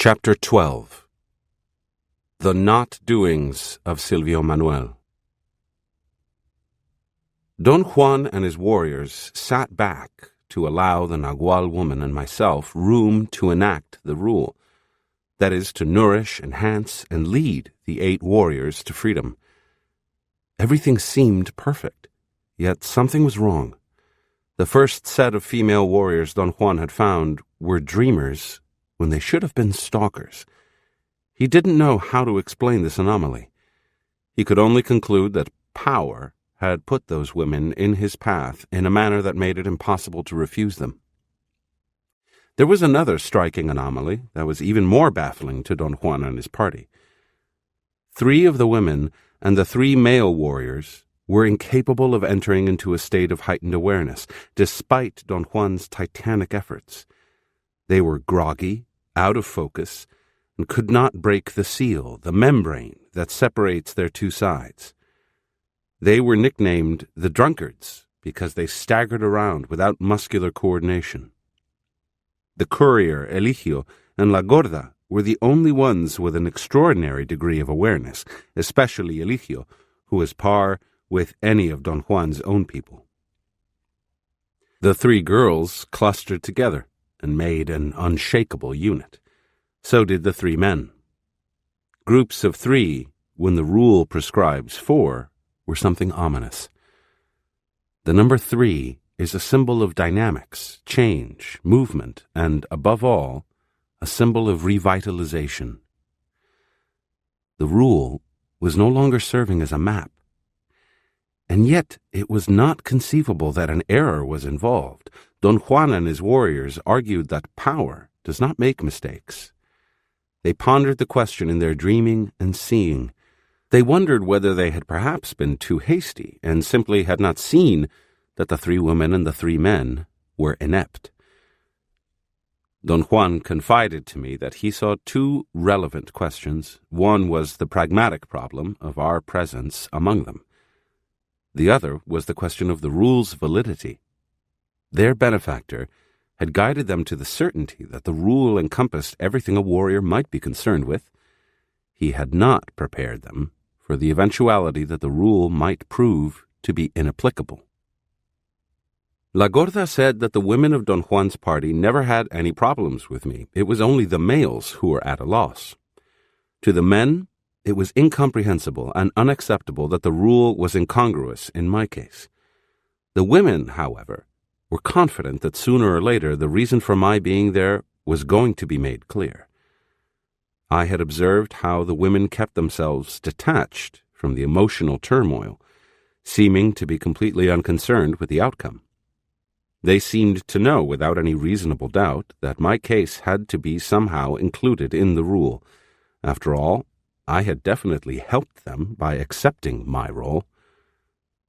Chapter 12. The Not Doings of Silvio Manuel. Don Juan and his warriors sat back to allow the Nagual woman and myself room to enact the rule, that is, to nourish, enhance, and lead the 8 warriors to freedom. Everything seemed perfect, yet something was wrong. The first set of female warriors Don Juan had found were dreamers when they should have been stalkers. He didn't know how to explain this anomaly. He could only conclude that power had put those women in his path in a manner that made it impossible to refuse them. There was another striking anomaly that was even more baffling to Don Juan and his party. 3 of the women and the 3 male warriors were incapable of entering into a state of heightened awareness, despite Don Juan's titanic efforts. They were groggy, out of focus, and could not break the seal, the membrane that separates their 2 sides. They were nicknamed the drunkards because they staggered around without muscular coordination. The courier, Eligio, and La Gorda were the only ones with an extraordinary degree of awareness, especially Eligio, who was par with any of Don Juan's own people. The 3 girls clustered together and made an unshakable unit. So did the 3 men. Groups of 3, when the rule prescribes 4, were something ominous. The number 3 is a symbol of dynamics, change, movement, and, above all, a symbol of revitalization. The rule was no longer serving as a map. And yet it was not conceivable that an error was involved. Don Juan and his warriors argued that power does not make mistakes. They pondered the question in their dreaming and seeing. They wondered whether they had perhaps been too hasty and simply had not seen that the 3 women and the 3 men were inept. Don Juan confided to me that he saw 2 relevant questions. One was the pragmatic problem of our presence among them. The other was the question of the rule's validity. Their benefactor had guided them to the certainty that the rule encompassed everything a warrior might be concerned with. He had not prepared them for the eventuality that the rule might prove to be inapplicable. La Gorda said that the women of Don Juan's party never had any problems with me. It was only the males who were at a loss. To the men, it was incomprehensible and unacceptable that the rule was incongruous in my case. The women, however, were confident that sooner or later the reason for my being there was going to be made clear. I had observed how the women kept themselves detached from the emotional turmoil, seeming to be completely unconcerned with the outcome. They seemed to know without any reasonable doubt that my case had to be somehow included in the rule. After all, I had definitely helped them by accepting my role.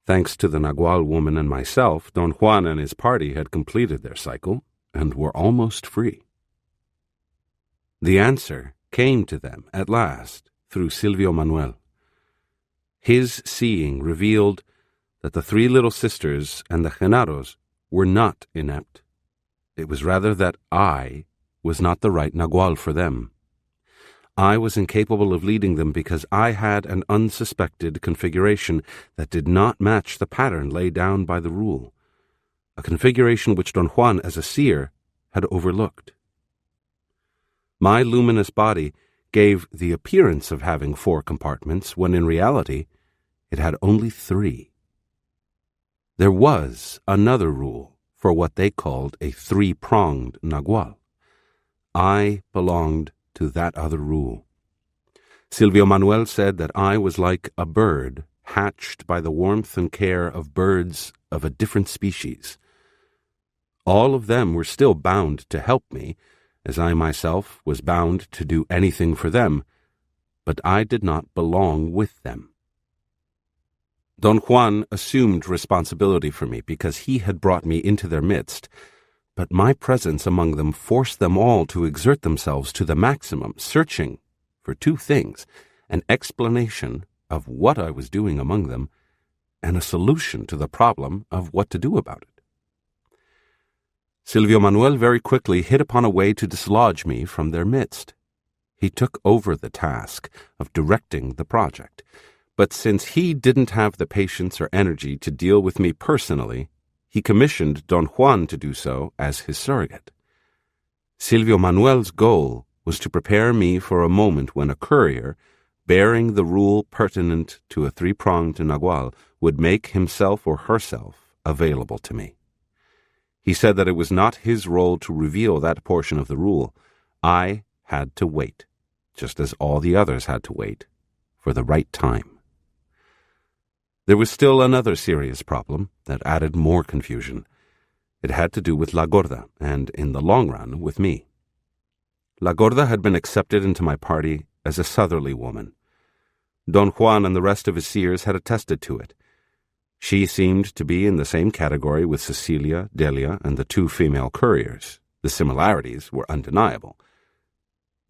Thanks to the Nagual woman and myself, Don Juan and his party had completed their cycle and were almost free. The answer came to them at last through Silvio Manuel. His seeing revealed that the 3 little sisters and the Genaros were not inept. It was rather that I was not the right Nagual for them. I was incapable of leading them because I had an unsuspected configuration that did not match the pattern laid down by the rule, a configuration which Don Juan, as a seer, had overlooked. My luminous body gave the appearance of having 4 compartments, when in reality it had only 3. There was another rule for what they called a 3-pronged Nagual. I belonged to that other rule. Silvio Manuel said that I was like a bird hatched by the warmth and care of birds of a different species. All of them were still bound to help me, as I myself was bound to do anything for them, but I did not belong with them. Don Juan assumed responsibility for me because he had brought me into their midst, but my presence among them forced them all to exert themselves to the maximum, searching for 2 things: an explanation of what I was doing among them, and a solution to the problem of what to do about it. Silvio Manuel very quickly hit upon a way to dislodge me from their midst. He took over the task of directing the project. But since he didn't have the patience or energy to deal with me personally, he commissioned Don Juan to do so as his surrogate. Silvio Manuel's goal was to prepare me for a moment when a courier, bearing the rule pertinent to a three-pronged nagual, would make himself or herself available to me. He said that it was not his role to reveal that portion of the rule. I had to wait, just as all the others had to wait, for the right time. There was still another serious problem that added more confusion. It had to do with La Gorda, and, in the long run, with me. La Gorda had been accepted into my party as a southerly woman. Don Juan and the rest of his seers had attested to it. She seemed to be in the same category with Cecilia, Delia, and the two female couriers. The similarities were undeniable.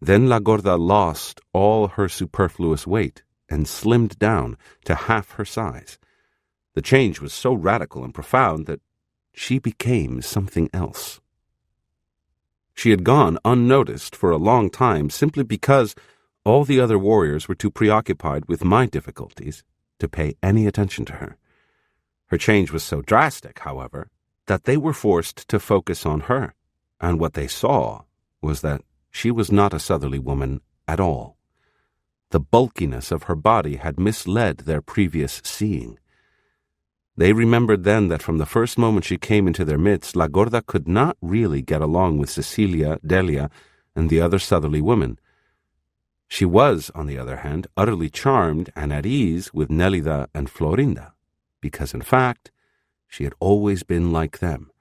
Then La Gorda lost all her superfluous weight and slimmed down to half her size. The change was so radical and profound that she became something else. She had gone unnoticed for a long time simply because all the other warriors were too preoccupied with my difficulties to pay any attention to her. Her change was so drastic, however, that they were forced to focus on her, and what they saw was that she was not a southerly woman at all. The bulkiness of her body had misled their previous seeing. They remembered then that from the first moment she came into their midst, La Gorda could not really get along with Cecilia, Delia, and the other southerly women. She was, on the other hand, utterly charmed and at ease with Nélida and Florinda, because, in fact, she had always been like them.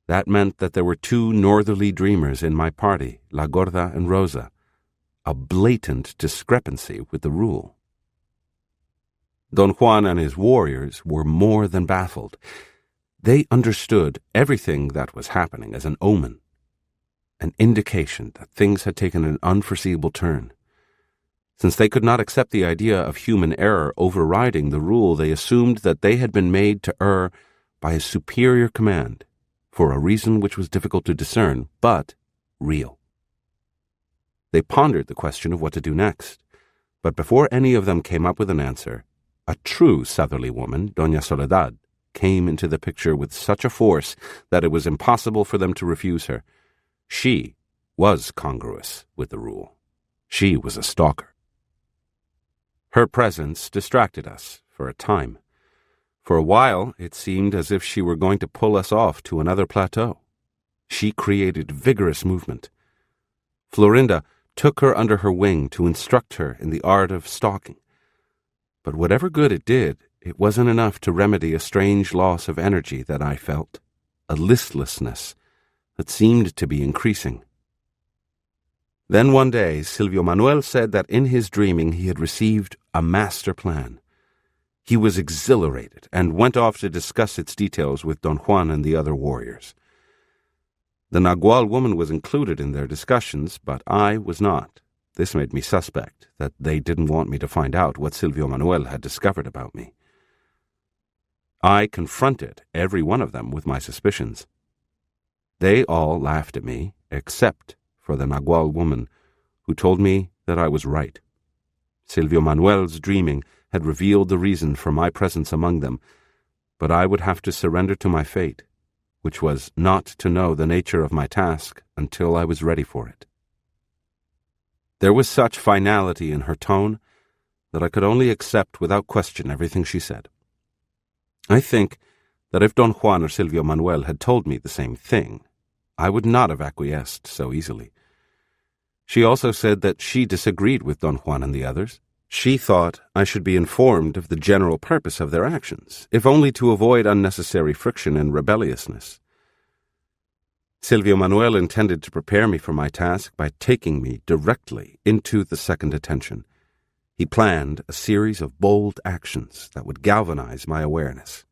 That meant that there were two northerly dreamers in my party, La Gorda and Rosa, a blatant discrepancy with the rule. Don Juan and his warriors were more than baffled. They understood everything that was happening as an omen, an indication that things had taken an unforeseeable turn. Since they could not accept the idea of human error overriding the rule, they assumed that they had been made to err by a superior command, for a reason which was difficult to discern, but real. They pondered the question of what to do next, but before any of them came up with an answer, a true southerly woman, Doña Soledad, came into the picture with such a force that it was impossible for them to refuse her. She was congruous with the rule. She was a stalker. Her presence distracted us for a time. For a while, it seemed as if she were going to pull us off to another plateau. She created vigorous movement. Florinda took her under her wing to instruct her in the art of stalking. But whatever good it did, it wasn't enough to remedy a strange loss of energy that I felt, a listlessness that seemed to be increasing. Then one day, Silvio Manuel said that in his dreaming he had received a master plan. He was exhilarated and went off to discuss its details with Don Juan and the other warriors. The Nagual woman was included in their discussions, but I was not. This made me suspect that they didn't want me to find out what Silvio Manuel had discovered about me. I confronted every one of them with my suspicions. They all laughed at me, except for the Nagual woman, who told me that I was right. Silvio Manuel's dreaming had revealed the reason for my presence among them, but I would have to surrender to my fate, which was not to know the nature of my task until I was ready for it. There was such finality in her tone that I could only accept without question everything she said. I think that if Don Juan or Silvio Manuel had told me the same thing, I would not have acquiesced so easily. She also said that she disagreed with Don Juan and the others. She thought I should be informed of the general purpose of their actions, if only to avoid unnecessary friction and rebelliousness. Silvio Manuel intended to prepare me for my task by taking me directly into the second attention. He planned a series of bold actions that would galvanize my awareness.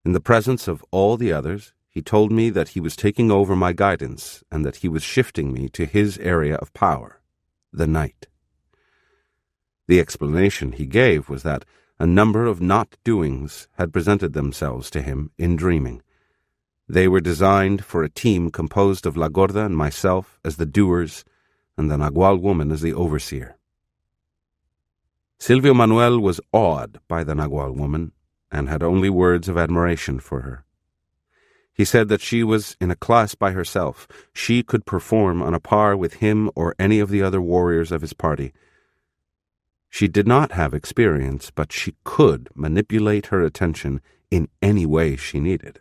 In the presence of all the others, he told me that he was taking over my guidance and that he was shifting me to his area of power, the night. The explanation he gave was that a number of not-doings had presented themselves to him in dreaming. They were designed for a team composed of La Gorda and myself as the doers, and the Nagual woman as the overseer. Silvio Manuel was awed by the Nagual woman and had only words of admiration for her. He said that she was in a class by herself. She could perform on a par with him or any of the other warriors of his party. She did not have experience, but she could manipulate her attention in any way she needed.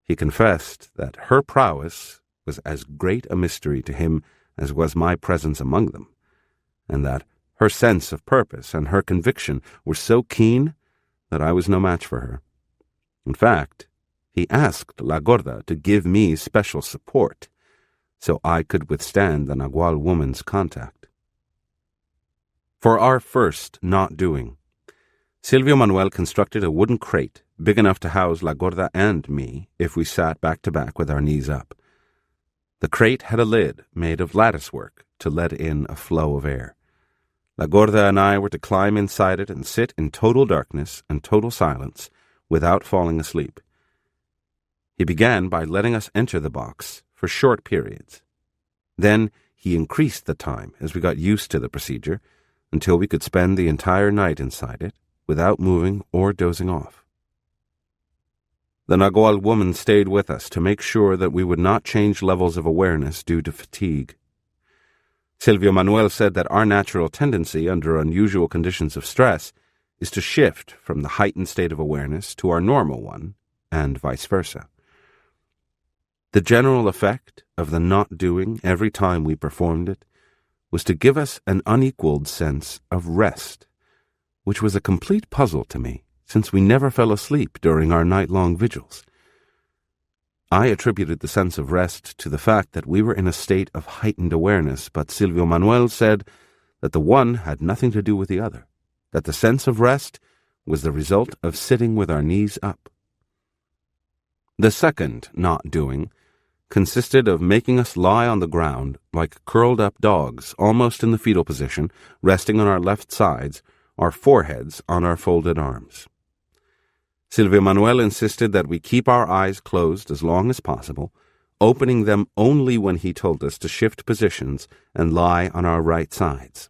He confessed that her prowess was as great a mystery to him as was my presence among them, and that her sense of purpose and her conviction were so keen that I was no match for her. In fact, he asked La Gorda to give me special support so I could withstand the Nagual woman's contact. For our first not doing, Silvio Manuel constructed a wooden crate big enough to house La Gorda and me if we sat back to back with our knees up. The crate had a lid made of latticework to let in a flow of air. La Gorda and I were to climb inside it and sit in total darkness and total silence without falling asleep. He began by letting us enter the box for short periods. Then he increased the time as we got used to the procedure until we could spend the entire night inside it without moving or dozing off. The Nagual woman stayed with us to make sure that we would not change levels of awareness due to fatigue. Silvio Manuel said that our natural tendency under unusual conditions of stress is to shift from the heightened state of awareness to our normal one, and vice versa. The general effect of the not doing every time we performed it was to give us an unequaled sense of rest, which was a complete puzzle to me, since we never fell asleep during our night-long vigils. I attributed the sense of rest to the fact that we were in a state of heightened awareness, but Silvio Manuel said that the one had nothing to do with the other, that the sense of rest was the result of sitting with our knees up. The second not doing consisted of making us lie on the ground like curled-up dogs, almost in the fetal position, resting on our left sides, our foreheads on our folded arms. Silvio Manuel insisted that we keep our eyes closed as long as possible, opening them only when he told us to shift positions and lie on our right sides.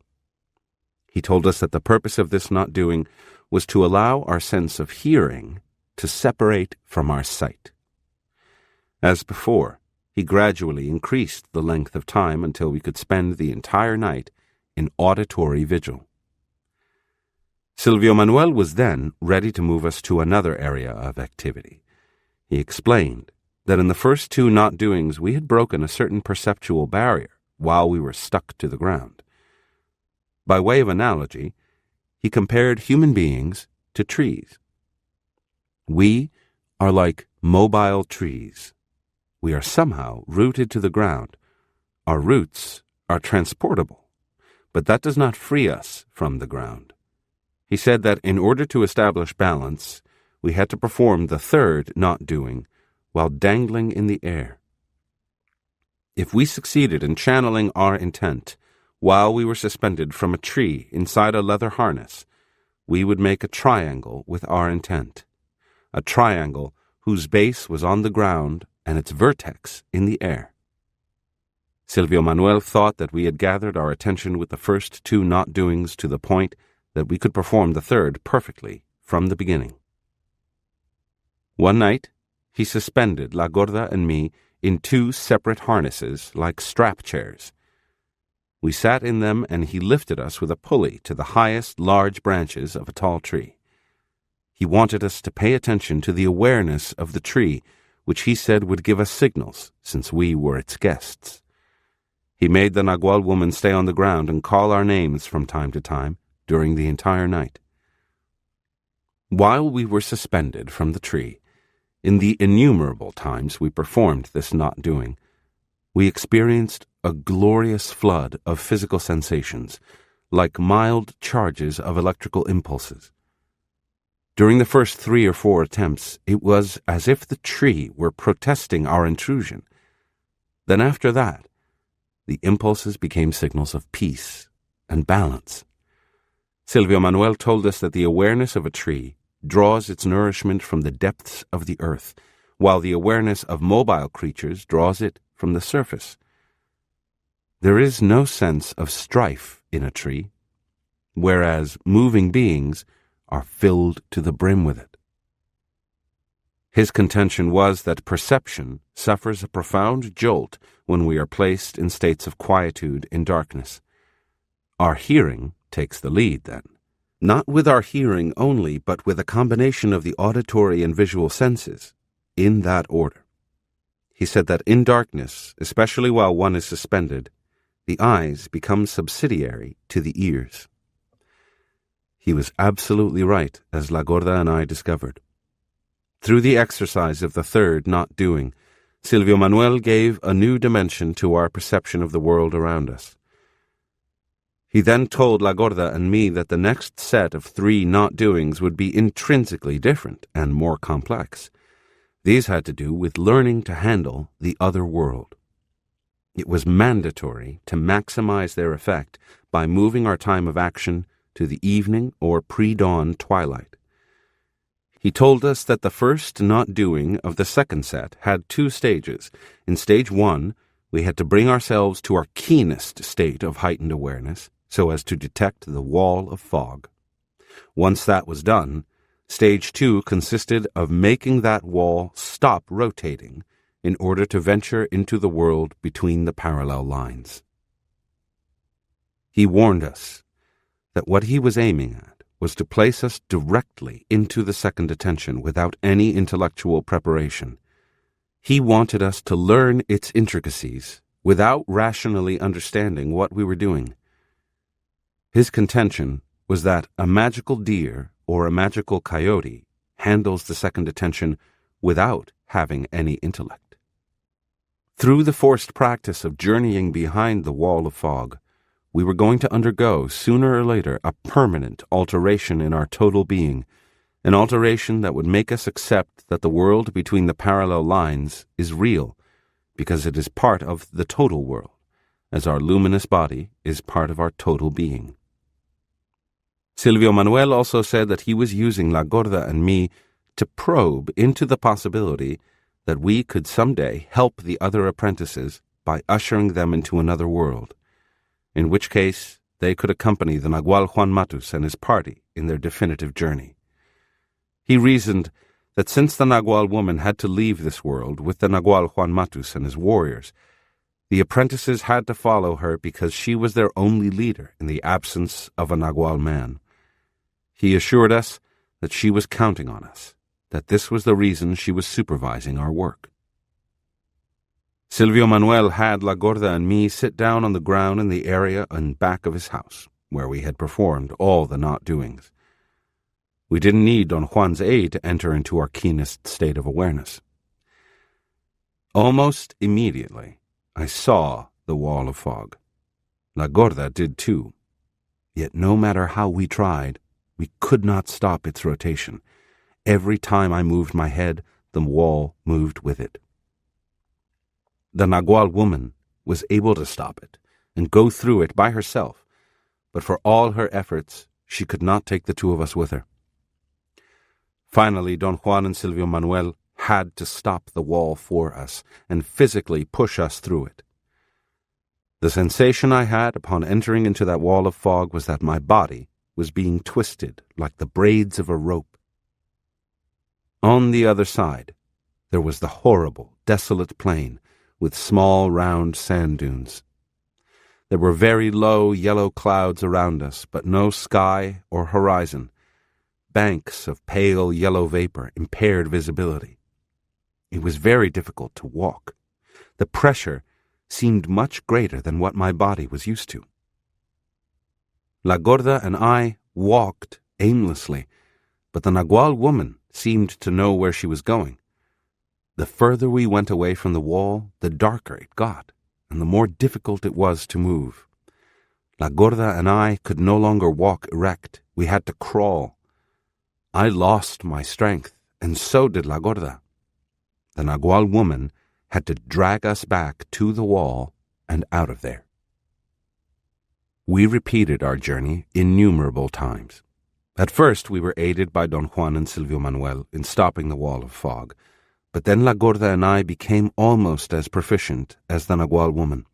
He told us that the purpose of this not doing was to allow our sense of hearing to separate from our sight. As before, he gradually increased the length of time until we could spend the entire night in auditory vigil. Silvio Manuel was then ready to move us to another area of activity. He explained that in the first two not doings we had broken a certain perceptual barrier while we were stuck to the ground. By way of analogy, he compared human beings to trees. We are like mobile trees. We are somehow rooted to the ground. Our roots are transportable, but that does not free us from the ground. He said that in order to establish balance, we had to perform the third not doing while dangling in the air. If we succeeded in channeling our intent while we were suspended from a tree inside a leather harness, we would make a triangle with our intent, a triangle whose base was on the ground and its vertex in the air. Silvio Manuel thought that we had gathered our attention with the first two not doings to the point that we could perform the third perfectly from the beginning. One night, he suspended La Gorda and me in two separate harnesses like strap chairs. We sat in them and he lifted us with a pulley to the highest large branches of a tall tree. He wanted us to pay attention to the awareness of the tree, which he said would give us signals since we were its guests. He made the Nagual woman stay on the ground and call our names from time to time during the entire night. While we were suspended from the tree, in the innumerable times we performed this not doing, we experienced a glorious flood of physical sensations, like mild charges of electrical impulses. During the first 3 or 4 attempts, it was as if the tree were protesting our intrusion. Then after that, the impulses became signals of peace and balance. Silvio Manuel told us that the awareness of a tree draws its nourishment from the depths of the earth, while the awareness of mobile creatures draws it from the surface. There is no sense of strife in a tree, whereas moving beings are filled to the brim with it. His contention was that perception suffers a profound jolt when we are placed in states of quietude in darkness. Our hearing takes the lead then, not with our hearing only, but with a combination of the auditory and visual senses, in that order. He said that in darkness, especially while one is suspended, the eyes become subsidiary to the ears. He was absolutely right, as La Gorda and I discovered. Through the exercise of the third not doing, Silvio Manuel gave a new dimension to our perception of the world around us. He then told La Gorda and me that the next set of 3 not doings would be intrinsically different and more complex. These had to do with learning to handle the other world. It was mandatory to maximize their effect by moving our time of action to the evening or pre-dawn twilight. He told us that the first not doing of the second set had 2 stages. In stage 1, we had to bring ourselves to our keenest state of heightened awareness so as to detect the wall of fog. Once that was done, stage 2 consisted of making that wall stop rotating in order to venture into the world between the parallel lines. He warned us that what he was aiming at was to place us directly into the second attention without any intellectual preparation. He wanted us to learn its intricacies without rationally understanding what we were doing. His contention was that a magical deer or a magical coyote handles the second attention without having any intellect. Through the forced practice of journeying behind the wall of fog, we were going to undergo, sooner or later, a permanent alteration in our total being, an alteration that would make us accept that the world between the parallel lines is real, because it is part of the total world, as our luminous body is part of our total being. Silvio Manuel also said that he was using La Gorda and me to probe into the possibility that we could someday help the other apprentices by ushering them into another world, in which case they could accompany the Nagual Juan Matus and his party in their definitive journey. He reasoned that since the Nagual woman had to leave this world with the Nagual Juan Matus and his warriors, the apprentices had to follow her because she was their only leader in the absence of a Nagual man. He assured us that she was counting on us, that this was the reason she was supervising our work. Silvio Manuel had La Gorda and me sit down on the ground in the area and back of his house, where we had performed all the not doings. We didn't need Don Juan's aid to enter into our keenest state of awareness. Almost immediately, I saw the wall of fog. La Gorda did too. Yet no matter how we tried, we could not stop its rotation. Every time I moved my head, the wall moved with it. The Nagual woman was able to stop it and go through it by herself, but for all her efforts, she could not take the 2 of us with her. Finally, Don Juan and Silvio Manuel had to stop the wall for us and physically push us through it. The sensation I had upon entering into that wall of fog was that my body was being twisted like the braids of a rope. On the other side, there was the horrible, desolate plain with small, round sand dunes. There were very low yellow clouds around us, but no sky or horizon. Banks of pale yellow vapor impaired visibility. It was very difficult to walk. The pressure seemed much greater than what my body was used to. La Gorda and I walked aimlessly, but the Nagual woman seemed to know where she was going. The further we went away from the wall, the darker it got, and the more difficult it was to move. La Gorda and I could no longer walk erect. We had to crawl. I lost my strength, and so did La Gorda. The Nagual woman had to drag us back to the wall and out of there. We repeated our journey innumerable times. At first we were aided by Don Juan and Silvio Manuel in stopping the wall of fog, but then La Gorda and I became almost as proficient as the Nagual woman.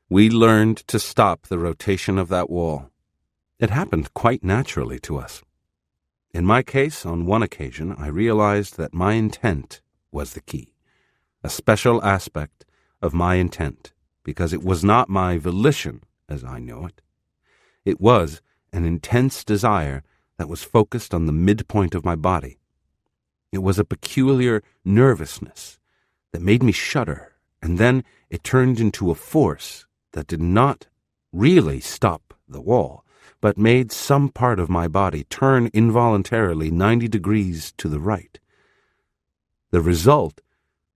We learned to stop the rotation of that wall. It happened quite naturally to us. In my case, on one occasion, I realized that my intent was the key, a special aspect of my intent, because it was not my volition as I know it. It was an intense desire that was focused on the midpoint of my body. It was a peculiar nervousness that made me shudder, and then it turned into a force that did not really stop the wall, but made some part of my body turn involuntarily 90 degrees to the right. The result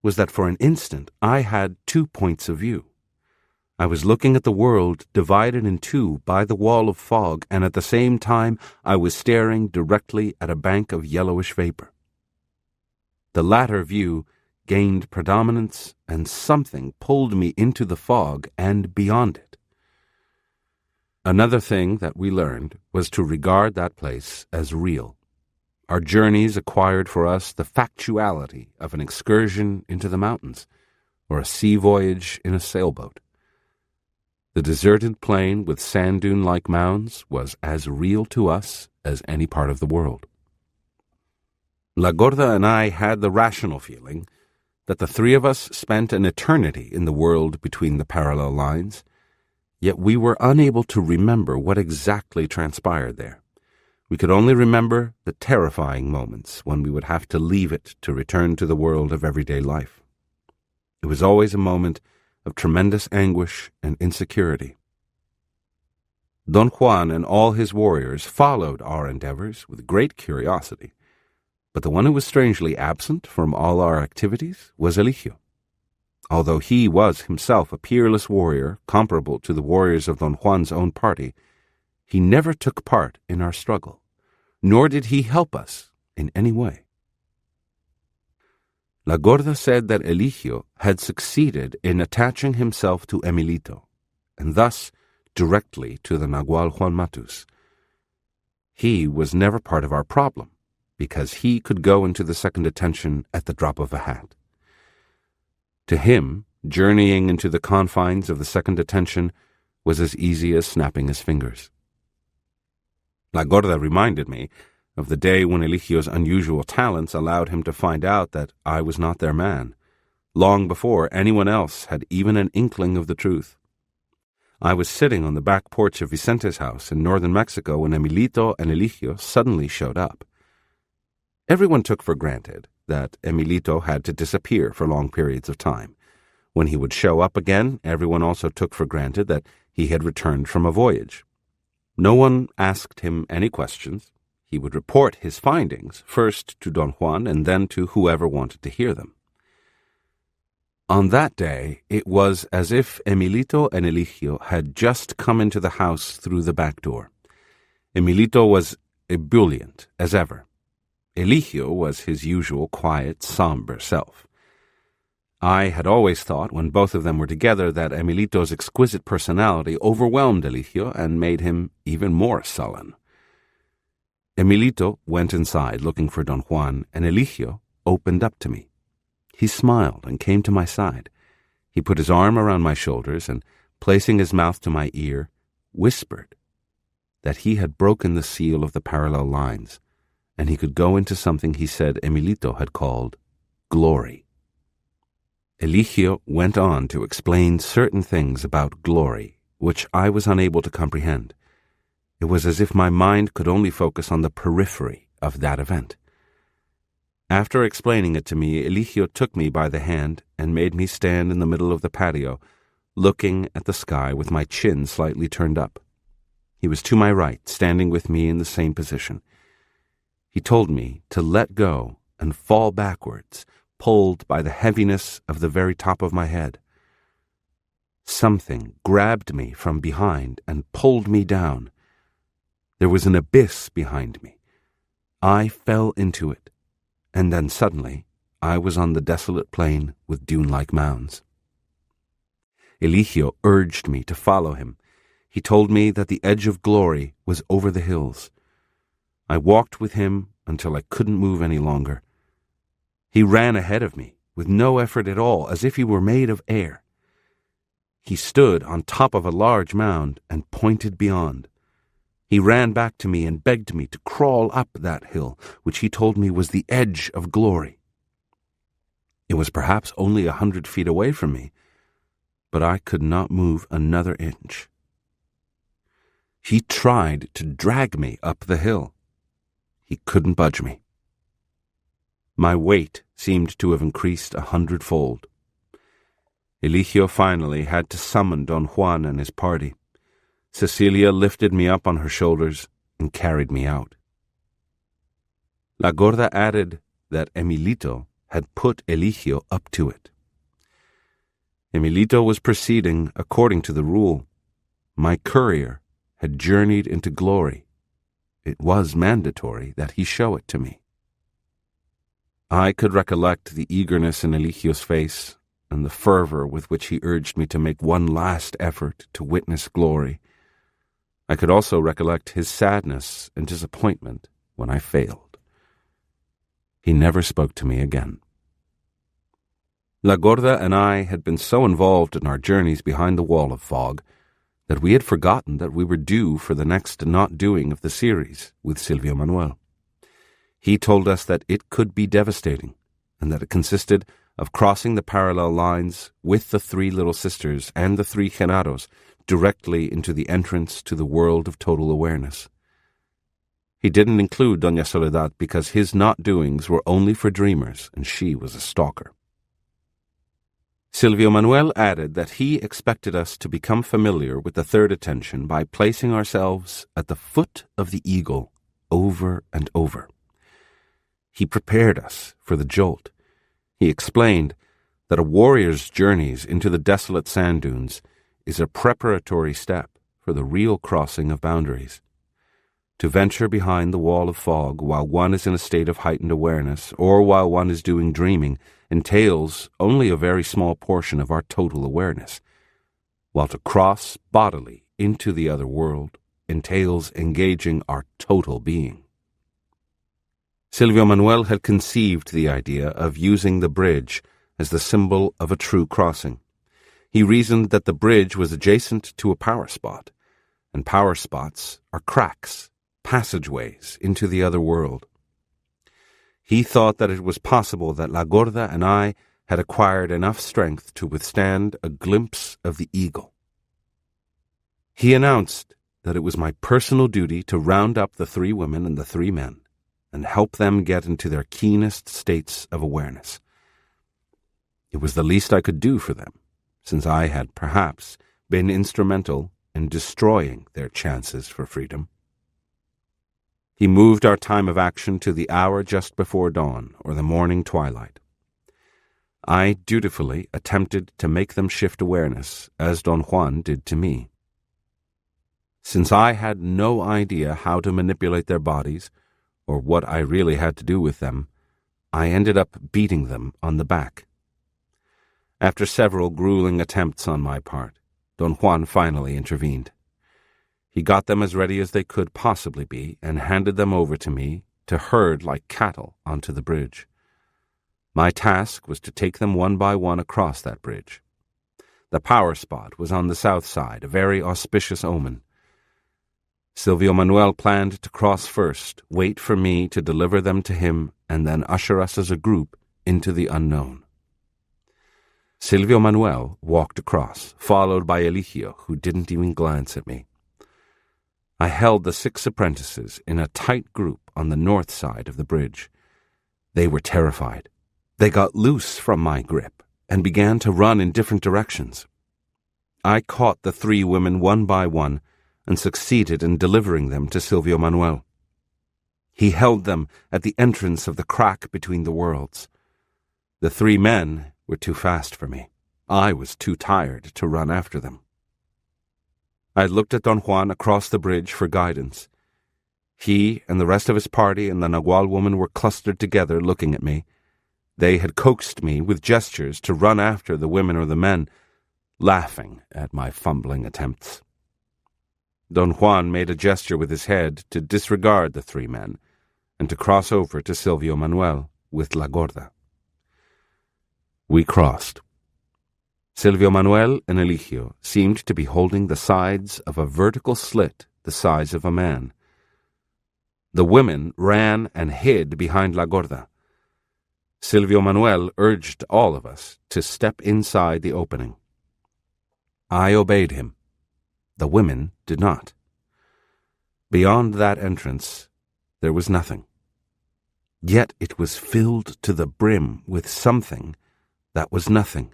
was that for an instant I had 2 points of view. I was looking at the world divided in two by the wall of fog, and at the same time I was staring directly at a bank of yellowish vapor. The latter view gained predominance, and something pulled me into the fog and beyond it. Another thing that we learned was to regard that place as real. Our journeys acquired for us the factuality of an excursion into the mountains, or a sea voyage in a sailboat. The deserted plain with sand dune-like mounds was as real to us as any part of the world. La Gorda and I had the rational feeling that the three of us spent an eternity in the world between the parallel lines, yet we were unable to remember what exactly transpired there. We could only remember the terrifying moments when we would have to leave it to return to the world of everyday life. It was always a moment of tremendous anguish and insecurity. Don Juan and all his warriors followed our endeavors with great curiosity, but the one who was strangely absent from all our activities was Eligio. Although he was himself a peerless warrior comparable to the warriors of Don Juan's own party, he never took part in our struggle, nor did he help us in any way. La Gorda said that Eligio had succeeded in attaching himself to Emilito, and thus directly to the Nagual Juan Matus. He was never part of our problem, because he could go into the second detention at the drop of a hat. To him, journeying into the confines of the second detention was as easy as snapping his fingers. La Gorda reminded me of the day when Eligio's unusual talents allowed him to find out that I was not their man, long before anyone else had even an inkling of the truth. I was sitting on the back porch of Vicente's house in northern Mexico when Emilito and Eligio suddenly showed up. Everyone took for granted that Emilito had to disappear for long periods of time. When he would show up again, everyone also took for granted that he had returned from a voyage. No one asked him any questions. He would report his findings, first to Don Juan and then to whoever wanted to hear them. On that day, it was as if Emilito and Eligio had just come into the house through the back door. Emilito was ebullient as ever. Eligio was his usual quiet, somber self. I had always thought, when both of them were together, that Emilito's exquisite personality overwhelmed Eligio and made him even more sullen. Emilito went inside looking for Don Juan, and Eligio opened up to me. He smiled and came to my side. He put his arm around my shoulders and, placing his mouth to my ear, whispered that he had broken the seal of the parallel lines, and he could go into something he said Emilito had called glory. Eligio went on to explain certain things about glory, which I was unable to comprehend. It was as if my mind could only focus on the periphery of that event. After explaining it to me, Eligio took me by the hand and made me stand in the middle of the patio, looking at the sky with my chin slightly turned up. He was to my right, standing with me in the same position. He told me to let go and fall backwards, pulled by the heaviness of the very top of my head. Something grabbed me from behind and pulled me down. There was an abyss behind me. I fell into it, and then suddenly I was on the desolate plain with dune-like mounds. Eligio urged me to follow him. He told me that the edge of glory was over the hills. I walked with him until I couldn't move any longer. He ran ahead of me with no effort at all, as if he were made of air. He stood on top of a large mound and pointed beyond. He ran back to me and begged me to crawl up that hill, which he told me was the edge of glory. It was perhaps only 100 feet away from me, but I could not move another inch. He tried to drag me up the hill. He couldn't budge me. My weight seemed to have increased 100-fold. Eligio finally had to summon Don Juan and his party. Cecilia lifted me up on her shoulders and carried me out. La Gorda added that Emilito had put Eligio up to it. Emilito was proceeding according to the rule. My courier had journeyed into glory. It was mandatory that he show it to me. I could recollect the eagerness in Eligio's face and the fervor with which he urged me to make one last effort to witness glory. I could also recollect his sadness and disappointment when I failed. He never spoke to me again. La Gorda and I had been so involved in our journeys behind the wall of fog that we had forgotten that we were due for the next not doing of the series with Silvio Manuel. He told us that it could be devastating, and that it consisted of crossing the parallel lines with the three little sisters and the three Genaros directly into the entrance to the world of total awareness. He didn't include Doña Soledad because his not-doings were only for dreamers, and she was a stalker. Silvio Manuel added that he expected us to become familiar with the third attention by placing ourselves at the foot of the eagle over and over. He prepared us for the jolt. He explained that a warrior's journeys into the desolate sand dunes is a preparatory step for the real crossing of boundaries. To venture behind the wall of fog while one is in a state of heightened awareness or while one is doing dreaming entails only a very small portion of our total awareness, while to cross bodily into the other world entails engaging our total being. Silvio Manuel had conceived the idea of using the bridge as the symbol of a true crossing. He reasoned that the bridge was adjacent to a power spot, and power spots are cracks, passageways into the other world. He thought that it was possible that La Gorda and I had acquired enough strength to withstand a glimpse of the eagle. He announced that it was my personal duty to round up the three women and the three men and help them get into their keenest states of awareness. It was the least I could do for them, since I had perhaps been instrumental in destroying their chances for freedom. He moved our time of action to the hour just before dawn, or the morning twilight. I dutifully attempted to make them shift awareness, as Don Juan did to me. Since I had no idea how to manipulate their bodies, or what I really had to do with them, I ended up beating them on the back. After several grueling attempts on my part, Don Juan finally intervened. He got them as ready as they could possibly be and handed them over to me to herd like cattle onto the bridge. My task was to take them one by one across that bridge. The power spot was on the south side, a very auspicious omen. Silvio Manuel planned to cross first, wait for me to deliver them to him, and then usher us as a group into the unknown. Silvio Manuel walked across, followed by Eligio, who didn't even glance at me. I held the 6 apprentices in a tight group on the north side of the bridge. They were terrified. They got loose from my grip and began to run in different directions. I caught the 3 women one by one and succeeded in delivering them to Silvio Manuel. He held them at the entrance of the crack between the worlds. The 3 men were too fast for me. I was too tired to run after them. I looked at Don Juan across the bridge for guidance. He and the rest of his party and the Nagual woman were clustered together looking at me. They had coaxed me with gestures to run after the women or the men, laughing at my fumbling attempts. Don Juan made a gesture with his head to disregard the 3 men and to cross over to Silvio Manuel with La Gorda. We crossed. Silvio Manuel and Eligio seemed to be holding the sides of a vertical slit the size of a man. The women ran and hid behind La Gorda. Silvio Manuel urged all of us to step inside the opening. I obeyed him. The women did not. Beyond that entrance, there was nothing. Yet it was filled to the brim with something that was nothing.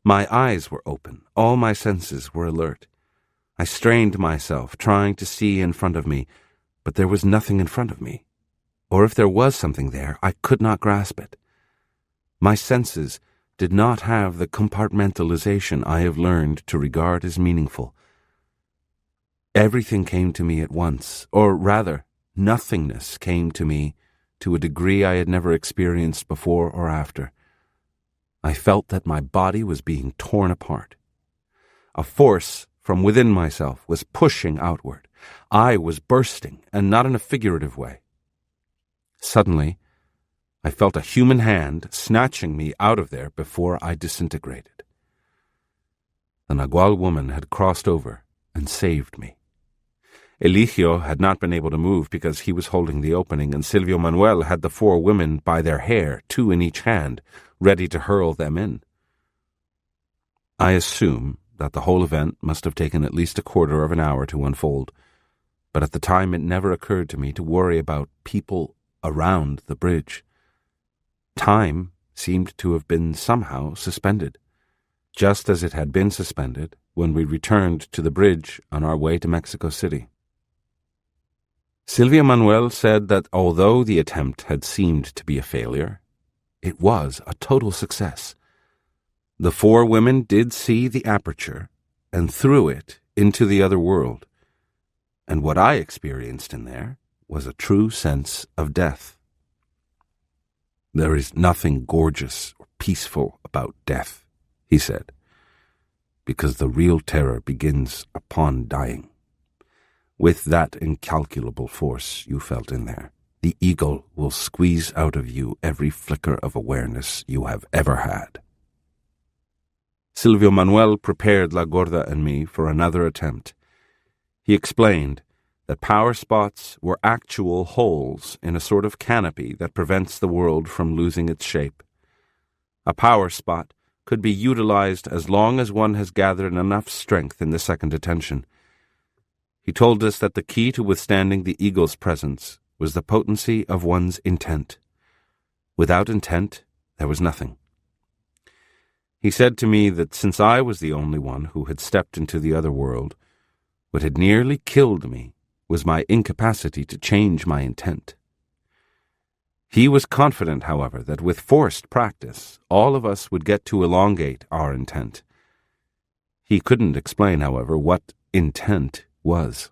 My eyes were open, all my senses were alert. I strained myself, trying to see in front of me, but there was nothing in front of me. Or if there was something there, I could not grasp it. My senses did not have the compartmentalization I have learned to regard as meaningful. Everything came to me at once, or rather, nothingness came to me to a degree I had never experienced before or after. I felt that my body was being torn apart. A force from within myself was pushing outward. I was bursting, and not in a figurative way. Suddenly, I felt a human hand snatching me out of there before I disintegrated. The Nagual woman had crossed over and saved me. Eligio had not been able to move because he was holding the opening, and Silvio Manuel had the 4 women by their hair, 2 in each hand, ready to hurl them in. I assume that the whole event must have taken at least a quarter of an hour to unfold, but at the time it never occurred to me to worry about people around the bridge. Time seemed to have been somehow suspended, just as it had been suspended when we returned to the bridge on our way to Mexico City. Silvio Manuel said that although the attempt had seemed to be a failure, it was a total success. The 4 women did see the aperture and through it into the other world, and what I experienced in there was a true sense of death. "There is nothing gorgeous or peaceful about death," he said, "because the real terror begins upon dying. With that incalculable force you felt in there, the eagle will squeeze out of you every flicker of awareness you have ever had." Silvio Manuel prepared La Gorda and me for another attempt. He explained that power spots were actual holes in a sort of canopy that prevents the world from losing its shape. A power spot could be utilized as long as one has gathered enough strength in the second attention. He told us that the key to withstanding the eagle's presence was the potency of one's intent. Without intent, there was nothing. He said to me that since I was the only one who had stepped into the other world, what had nearly killed me was my incapacity to change my intent. He was confident, however, that with forced practice, all of us would get to elongate our intent. He couldn't explain, however, what intent was.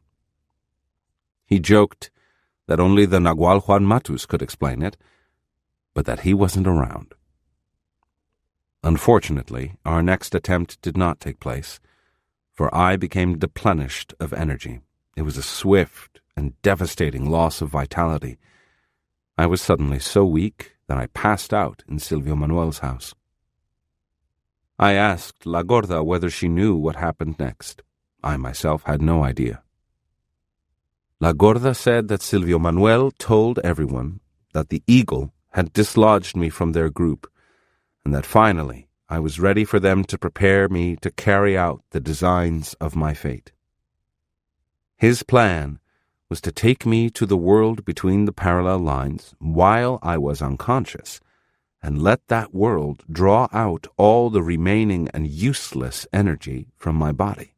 He joked that only the Nagual Juan Matus could explain it, but that he wasn't around. Unfortunately, our next attempt did not take place, for I became deplenished of energy. It was a swift and devastating loss of vitality. I was suddenly so weak that I passed out in Silvio Manuel's house. I asked La Gorda whether she knew what happened next. I myself had no idea. La Gorda said that Silvio Manuel told everyone that the eagle had dislodged me from their group, and that finally I was ready for them to prepare me to carry out the designs of my fate. His plan was to take me to the world between the parallel lines while I was unconscious, and let that world draw out all the remaining and useless energy from my body.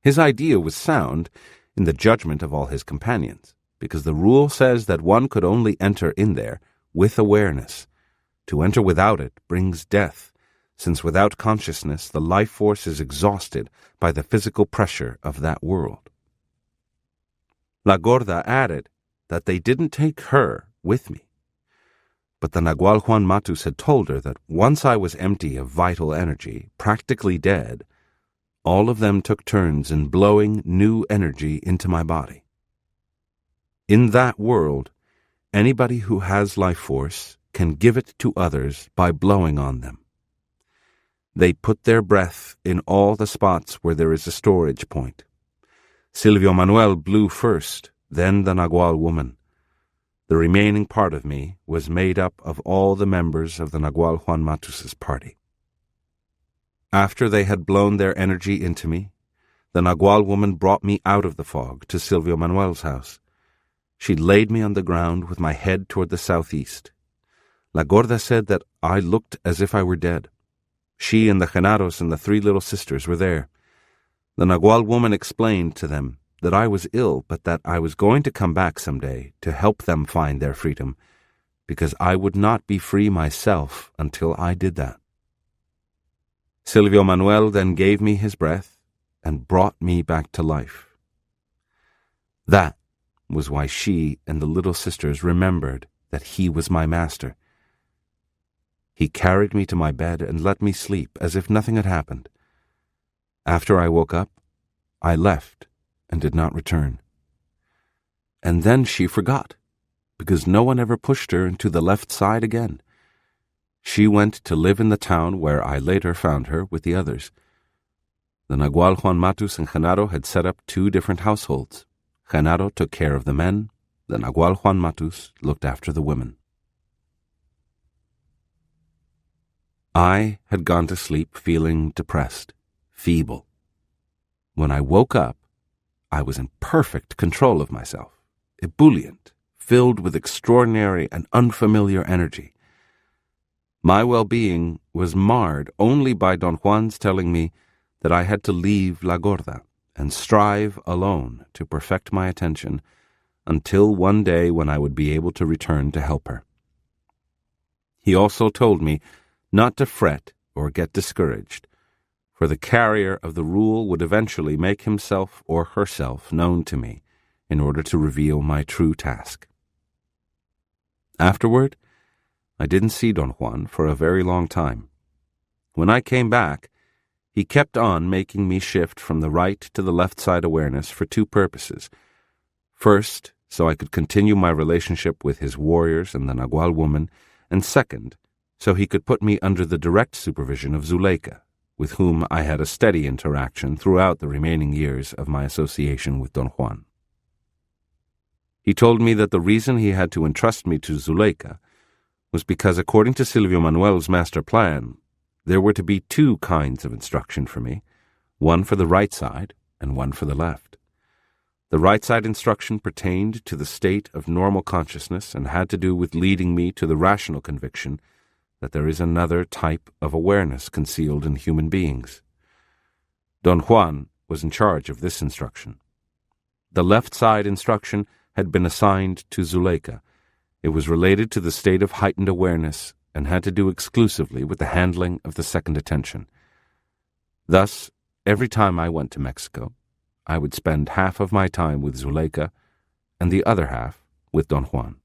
His idea was sound in the judgment of all his companions, because the rule says that one could only enter in there with awareness. To enter without it brings death, since without consciousness the life force is exhausted by the physical pressure of that world. La Gorda added that they didn't take her with me, but the Nagual Juan Matus had told her that once I was empty of vital energy, practically dead, all of them took turns in blowing new energy into my body. In that world, anybody who has life force can give it to others by blowing on them. They put their breath in all the spots where there is a storage point. Silvio Manuel blew first, then the Nagual woman. The remaining part of me was made up of all the members of the Nagual Juan Matus's party. After they had blown their energy into me, the Nagual woman brought me out of the fog to Silvio Manuel's house. She laid me on the ground with my head toward the southeast. La Gorda said that I looked as if I were dead. She and the Genaros and the 3 little sisters were there. The Nagual woman explained to them that I was ill, but that I was going to come back someday to help them find their freedom, because I would not be free myself until I did that. Silvio Manuel then gave me his breath and brought me back to life. That was why she and the little sisters remembered that he was my master. He carried me to my bed and let me sleep as if nothing had happened. After I woke up, I left and did not return. And then she forgot, because no one ever pushed her into the left side again. She went to live in the town where I later found her with the others. The Nagual Juan Matus and Genaro had set up 2 different households. Genaro took care of the men, the Nagual Juan Matus looked after the women. I had gone to sleep feeling depressed, feeble. When I woke up, I was in perfect control of myself, ebullient, filled with extraordinary and unfamiliar energy. My well-being was marred only by Don Juan's telling me that I had to leave La Gorda and strive alone to perfect my attention until one day when I would be able to return to help her. He also told me not to fret or get discouraged, for the carrier of the rule would eventually make himself or herself known to me in order to reveal my true task. Afterward, I didn't see Don Juan for a very long time. When I came back, he kept on making me shift from the right to the left side awareness for 2 purposes. First, so I could continue my relationship with his warriors and the Nagual woman, and second, so he could put me under the direct supervision of Zuleika, with whom I had a steady interaction throughout the remaining years of my association with Don Juan. He told me that the reason he had to entrust me to Zuleika was because, according to Silvio Manuel's master plan, there were to be 2 kinds of instruction for me, one for the right side and one for the left. The right side instruction pertained to the state of normal consciousness and had to do with leading me to the rational conviction that there is another type of awareness concealed in human beings. Don Juan was in charge of this instruction. The left side instruction had been assigned to Zuleika. It was related to the state of heightened awareness and had to do exclusively with the handling of the second attention. Thus, every time I went to Mexico, I would spend half of my time with Zuleika and the other half with Don Juan.